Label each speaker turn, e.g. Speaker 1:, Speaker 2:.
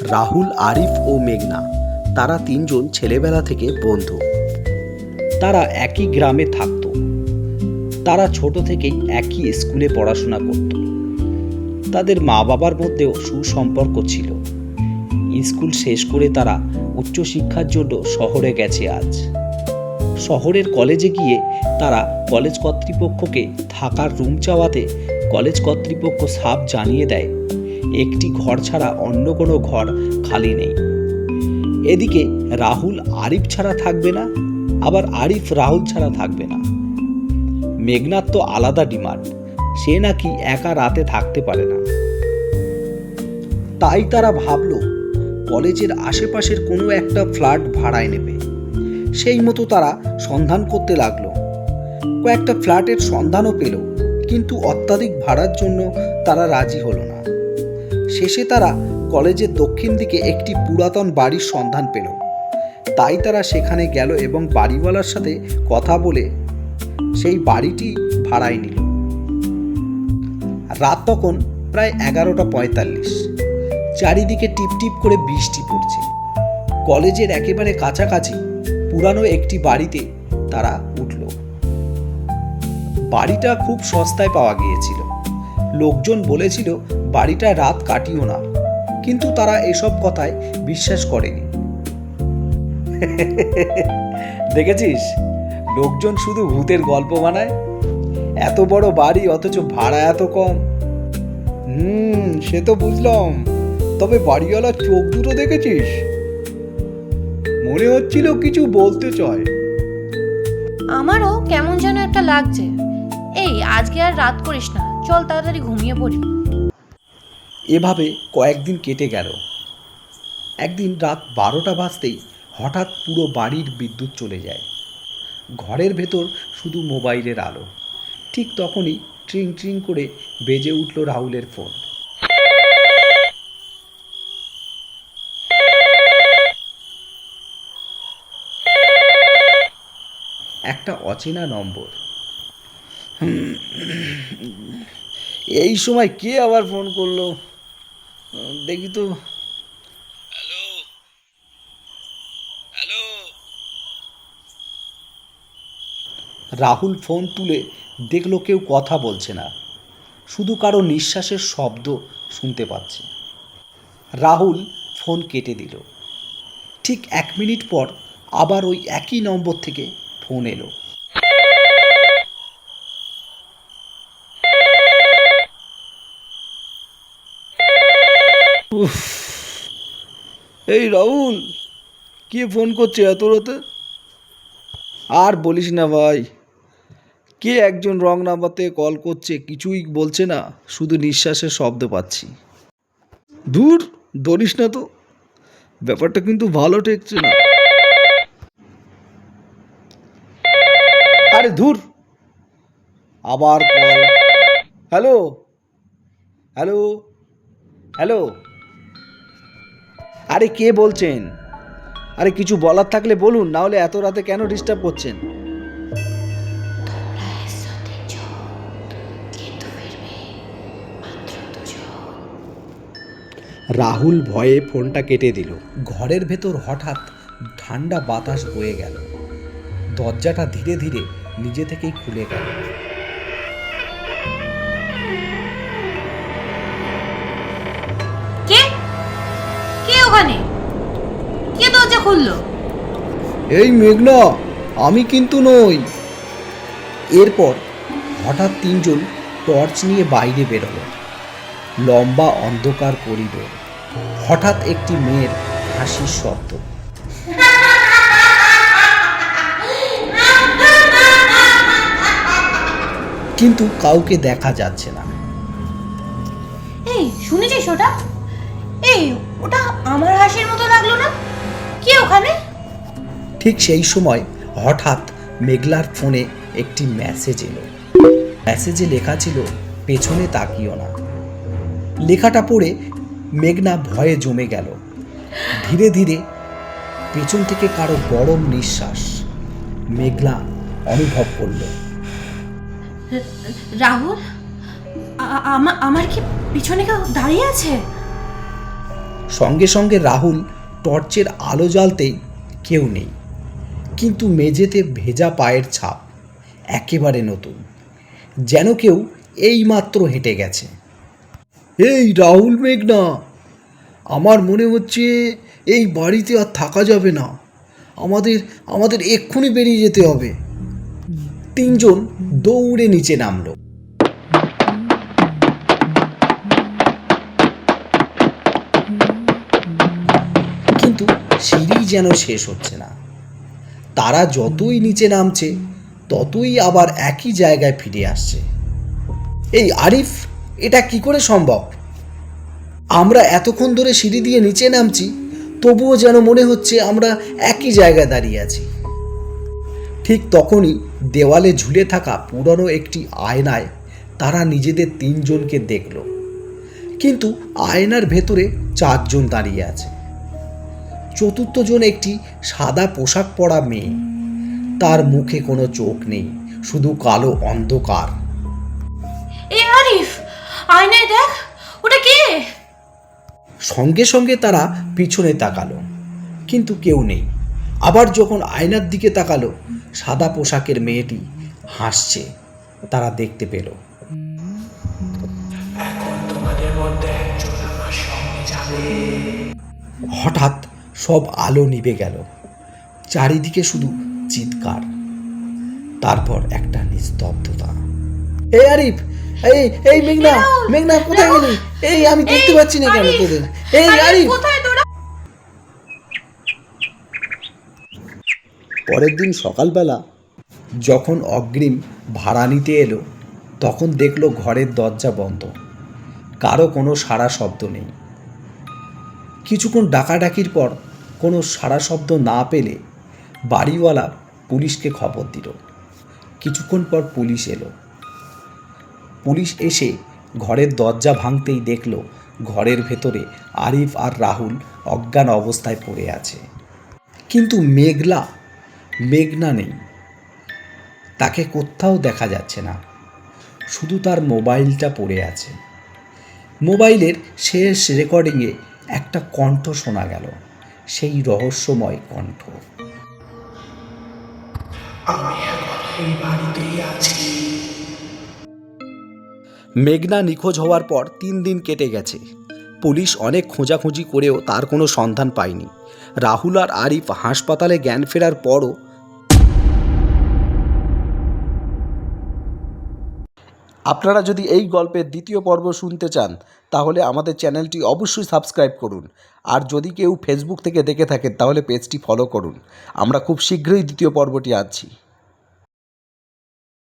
Speaker 1: রাহুল, আরিফ ও মেঘনা তারা তিনজন ছেলেবেলা থেকে বন্ধু। তারা একই গ্রামে থাকত। তারা ছোট থেকেই একই স্কুলে পড়াশোনা করত। তাদের মা বাবার মধ্যেও সুসম্পর্ক ছিল। স্কুল শেষ করে তারা উচ্চশিক্ষার জন্য শহরে গেছে আজ। শহরের কলেজে গিয়ে তারা কলেজ কর্তৃপক্ষকে থাকার রুম চাওয়াতে কলেজ কর্তৃপক্ষ সাফ জানিয়ে দেয় একটি ঘর ছাড়া অন্য কোনো ঘর খালি নেই। এদিকে রাহুল আরিফ ছাড়া থাকবে না, আবার আরিফ রাহুল ছাড়া থাকবে না। মেঘনার তো আলাদা ডিমান্ড, সে নাকি একা রাতে থাকতে পারে না। তাই তারা ভাবল কলেজের আশেপাশের কোনো একটা ফ্ল্যাট ভাড়ায় নেবে। সেই মতো তারা সন্ধান করতে লাগলো। কয়েকটা ফ্ল্যাটের সন্ধানও পেল, কিন্তু অত্যাধিক ভাড়ার জন্য তারা রাজি হলো না। শেষে তারা কলেজের দক্ষিণ দিকে একটি পুরাতন বাড়ির সন্ধান পেল। তাই তারা সেখানে গেল এবং বাড়িওয়ালার সাথে কথা বলে সেই বাড়িটি ভাড়ায় নিল। রাত তখন প্রায় 11:45। চারিদিকে টিপটিপ করে বৃষ্টি পড়ছে। কলেজের একেবারে কাছাকাছি পুরানো একটি বাড়িতে তারা উঠল। বাড়িটা খুব সস্তায় পাওয়া গিয়েছিল। লোকজন বলেছিল বাড়িটা রাত কাটিও না, কিন্তু তারা এসব কথায় বিশ্বাস করেনি। দেখেছিস, লোকজন শুধু ভূতের গল্প বানায়। এত বড় বাড়ি অথচ ভাড়া এত কম। সে তো বুঝলাম, তবে বাড়িওয়ালার চোখ দুটো দেখেছিস? মনে হচ্ছিল কিছু বলতে চায়।
Speaker 2: আমারও কেমন যেন একটা লাগছে। এই আজকে আর রাত করিস না, চল তাড়াতাড়ি ঘুমিয়ে পড়ি।
Speaker 1: এভাবে কয়েকদিন কেটে গেল। একদিন রাত 12টা বাজতেই হঠাৎ পুরো বাড়ির বিদ্যুৎ চলে যায়। ঘরের ভেতর শুধু মোবাইলের আলো। ঠিক তখনই ট্রিং ট্রিং করে বেজে উঠল রাহুলের ফোন। একটা অচেনা নম্বর। এই সময় কে আবার ফোন করলো? দেখি তো। Hello hello. রাহুল ফোন তুলে দেখলো কেউ কথা বলছে না, শুধু কারো নিঃশ্বাসের শব্দ শুনতে পাচ্ছে। রাহুল ফোন কেটে দিল। ঠিক 1 মিনিট পর আবার ওই একই নম্বর থেকে ফোন এলো। এই রাহুল, কে ফোন করছে এত রাতে? আর বলিস না ভাই, কে একজন রং নাম্বার থেকে কল করছে, কিছুই বলছে না, শুধু নিঃশ্বাসের শব্দ পাচ্ছি। দূর, ধরিস না তো, ব্যাপারটা কিন্তু ভালো ঠেকছে না। আরে ধুর, আবার কল। Hello hello hello. আরে কে বলছেন? আরে কিছু বলার থাকলে বলুন, না হলে এত রাতে কেন ডিস্টার্ব করছেন? রাহুল ভয়ে ফোনটা কেটে দিল। ঘরের ভেতর হঠাৎ ঠান্ডা বাতাস বয়ে গেল। দরজাটা ধীরে ধীরে নিজে থেকেই খুলে গেল।
Speaker 2: কে কে ওখানে? কে দরজা খুললো?
Speaker 1: এই মেঘনা, আমি কিন্তু নই। এরপর হঠাৎ তিনজন টর্চ নিয়ে বাইরে বেরোলো। লম্বা অন্ধকার করিডোর। হঠাৎ একটি মেয়ের হাসির শব্দ। কিন্তু কাউকে দেখা যাচ্ছে না।
Speaker 2: এই শুনেছিস ওটা? এই ওটা আমার হাসির মতো লাগলো না? কে ওখানে?
Speaker 1: ঠিক সেই সময় হঠাৎ মেঘলার ফোনে একটি মেসেজ এলো। মেসেজে লেখা ছিল, পেছনে তাকিও না। লেখাটা পড়ে মেঘনা ভয়ে জমে গেল। ধীরে ধীরে পেছন থেকে কারো গরম নিঃশ্বাস মেঘলা অনুভব করল।
Speaker 2: রাহুল, আমার কি পিছনে কেউ দাঁড়িয়ে আছে?
Speaker 1: সঙ্গে সঙ্গে রাহুল টর্চের আলো জ্বালতেই কেউ নেই, কিন্তু মেঝেতে ভেজা পায়ের ছাপ, একেবারে নতুন, যেন কেউ এইমাত্র হেঁটে গেছে। এই রাহুল, মেঘনা, আমার মনে হচ্ছে এই বাড়িতে আর থাকা যাবে না, আমাদের আমাদের এক্ষুনি বেরিয়ে যেতে হবে। তিনজন দৌড়ে নিচে নামলো। কিন্তু সিঁড়ি যেন শেষ হচ্ছে না। তারা যতই নিচে নামছে ততই আবার একই জায়গায় ফিরে আসছে। এই আরিফ, এটা কি করে সম্ভব? আমরা এতক্ষণ ধরে সিঁড়ি দিয়ে নিচে নামছি, তবুও যেন মনে হচ্ছে আমরা একই জায়গায় দাঁড়িয়ে আছি। ঠিক তখনই দেওয়ালে ঝুলে থাকা পুরনো একটি আয়নায় তারা নিজেদের তিনজনকে দেখল, কিন্তু আয়নার ভেতরে চারজন দাঁড়িয়ে আছে। চতুর্থজন একটি সাদা পোশাক পরা মেয়ে, তার মুখে কোনো চোখ নেই, শুধু কালো অন্ধকার।
Speaker 2: এই আরিফ, আয়নায় দেখ, ওটা কে?
Speaker 1: সঙ্গে সঙ্গে তারা পিছনে তাকালো, কিন্তু কেউ নেই। আবার যখন আয়নার দিকে তাকালো, সাদা পোশাকের মেয়েটি হাসছে, তারা দেখতে পেল। হঠাৎ সব আলো নিভে গেল, চারিদিকে শুধু চিৎকার, তারপর একটা নিস্তব্ধতা। এই আরিফ, এই এই মেঘনা, মেঘনা কোথায় গেলি? এই আমি দেখতে পাচ্ছি না কেন তোদের? এই আরিফ!
Speaker 2: কোথায় তোরা?
Speaker 1: পরের দিন সকালবেলা যখন অগ্রিম ভাড়া নিতে এলো, তখন দেখলো ঘরের দরজা বন্ধ, কারো কোনো সাড়া শব্দ নেই। কিছুক্ষণ ডাকাডাকির পর কোনো সাড়া শব্দ না পেলে বাড়িওয়ালা পুলিশকে খবর দিল। কিছুক্ষণ পর পুলিশ এলো। পুলিশ এসে ঘরের দরজা ভাঙতেই দেখল ঘরের ভেতরে আরিফ আর রাহুল অজ্ঞান অবস্থায় পড়ে আছে, কিন্তু মেঘনা নেই। তাকে কোথাও দেখা যাচ্ছে না, শুধু তার মোবাইলটা পড়ে আছে। মোবাইলের শেষ রেকর্ডিংয়ে একটা কণ্ঠ শোনা গেল, সেই রহস্যময় কণ্ঠ। আমি এখন এই বাড়িতেই আছি। মেঘনা নিখোঁজ হওয়ার পর 3 দিন কেটে গেছে। পুলিশ অনেক খোঁজাখুঁজি করেও তার কোনো সন্ধান পায়নি। রাহুল আর আরিফ হাসপাতালে জ্ঞান ফেরার পরও আপনারা যদি এই গল্পের দ্বিতীয় পর্ব শুনতে চান, তাহলে আমাদের চ্যানেলটি অবশ্যই সাবস্ক্রাইব করুন। আর যদি কেউ ফেসবুক থেকে দেখে থাকেন, তাহলে পেজটি ফলো করুন। আমরা খুব শীঘ্রই দ্বিতীয় পর্বটি আনছি।